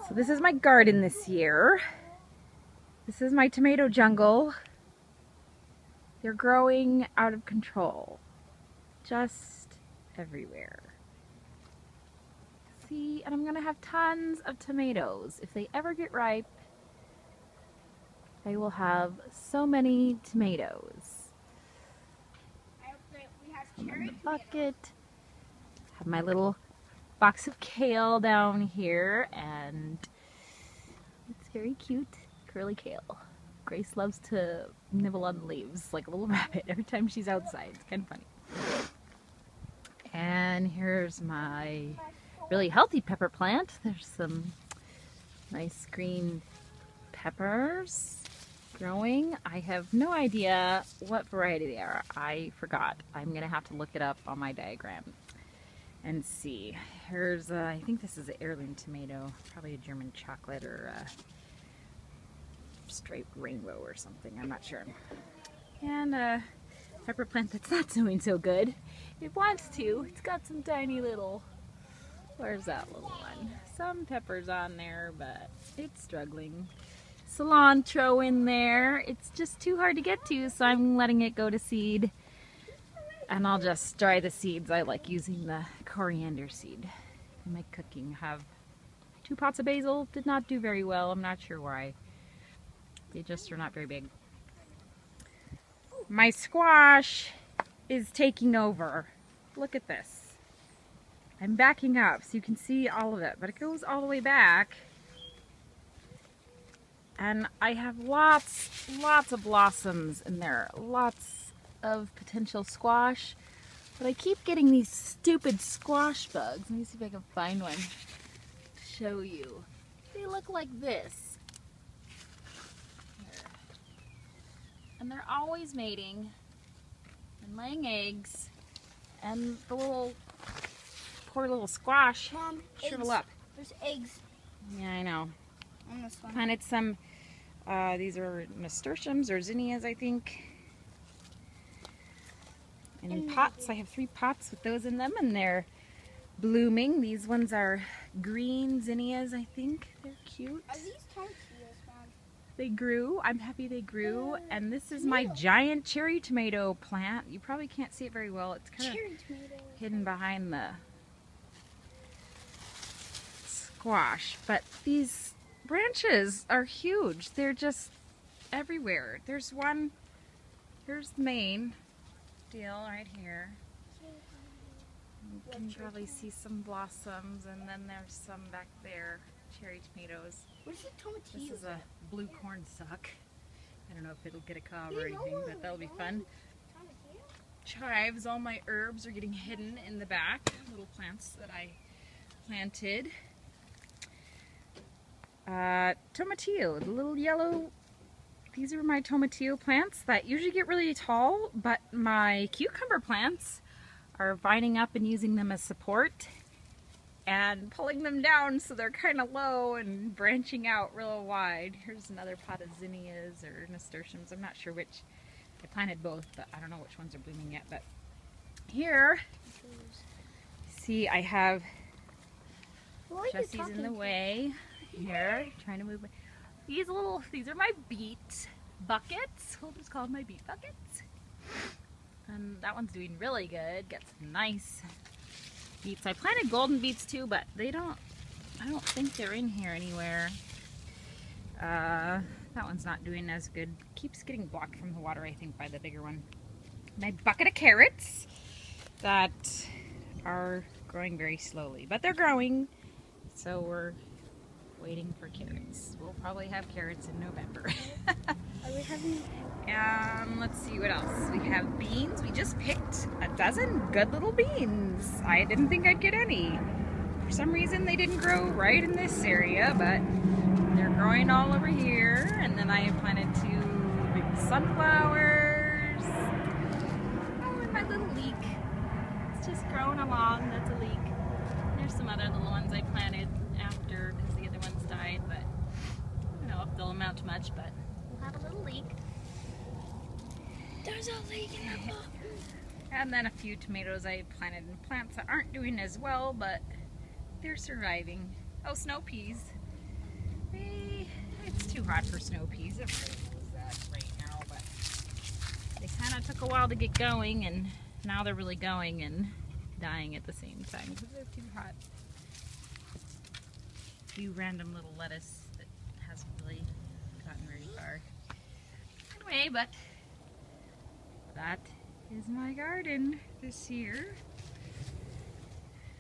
So this is my garden this year. This is my tomato jungle. They're growing out of control. Just everywhere. See, and I'm gonna have tons of tomatoes. If they ever get ripe, I will have so many tomatoes. I'm in the bucket. Have my little box of kale down here, and it's very cute, curly kale. Grace loves to nibble on the leaves like a little rabbit every time she's outside. It's kind of funny. And here's my really healthy pepper plant. There's some nice green peppers growing. I have no idea what variety they are. I forgot. I'm gonna have to look it up on my diagram and see. Here's I think this is an heirloom tomato, probably a German chocolate or a striped rainbow or something, I'm not sure. And a pepper plant that's not doing so good. It wants to. It's got some tiny little, where's that little one? Some peppers on there, but it's struggling. Cilantro in there. It's just too hard to get to, so I'm letting it go to seed. And I'll just dry the seeds. I like using the coriander seed in my cooking. Have 2 pots of basil. Did not do very well. I'm not sure why. They just are not very big. My squash is taking over. Look at this. I'm backing up so you can see all of it, but it goes all the way back. And I have lots of blossoms in there. Lots of potential squash. But I keep getting these stupid squash bugs. Let me see if I can find one to show you. They look like this. And they're always mating and laying eggs, and the little poor little squash shrivel up. There's eggs. Yeah, I know. On this one. Planted some. These are nasturtiums or zinnias, I think. And in pots, I have 3 pots with those in them, and they're blooming. These ones are green zinnias, I think. They're cute. Are these tomatillos, Mom? They grew. I'm happy they grew. And this is my giant cherry tomato plant. You probably can't see it very well. It's kind of hidden behind the squash. But these branches are huge. They're just everywhere. There's one. Here's the main deal right here. You can probably see some blossoms, and then there's some back there. Cherry tomatoes. What is a tomatillo? This is a blue corn suck. I don't know if it'll get a cob or anything, but that'll be fun. Chives, all my herbs are getting hidden in the back. Little plants that I planted. Tomatillo, the little yellow. These are my tomatillo plants that usually get really tall, but my cucumber plants are vining up and using them as support and pulling them down so they're kind of low and branching out real wide. Here's another pot of zinnias or nasturtiums. I'm not sure which. I planted both, but I don't know which ones are blooming yet. But here, see, I have Jesse's in the way. Here, trying to move. These are my beet buckets. We'll just call them my beet buckets. And that one's doing really good. Got some nice beets. I planted golden beets too, but I don't think they're in here anywhere. That one's not doing as good. Keeps getting blocked from the water, I think, by the bigger one. My bucket of carrots that are growing very slowly, but they're growing. So we're waiting for carrots. We'll probably have carrots in November. Are we having... Let's see what else. We have beans. We just picked a dozen good little beans. I didn't think I'd get any. For some reason they didn't grow right in this area, but they're growing all over here. And then I planted 2 big sunflowers. Oh, and my little leek. It's just growing along. That's a leek. There's some other little ones I planted after because the other ones died, but I don't know if they'll amount to much, but we'll have a little leek. There's a leek in the book. And then a few tomatoes I planted in plants that aren't doing as well, but they're surviving. Oh, snow peas. It's too hot for snow peas. Everybody knows that right now, but they kind of took a while to get going, and now they're really going and dying at the same time because they're too hot. A few random little lettuce that hasn't really gotten very far. Anyway, but that is my garden this year.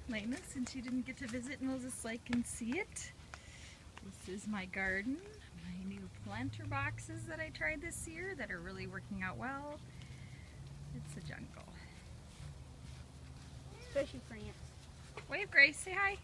Lena, since you didn't get to visit and Moses can see it, this is my garden, my new planter boxes that I tried this year that are really working out well. It's a jungle. Especially France. Wave, Grace, say hi.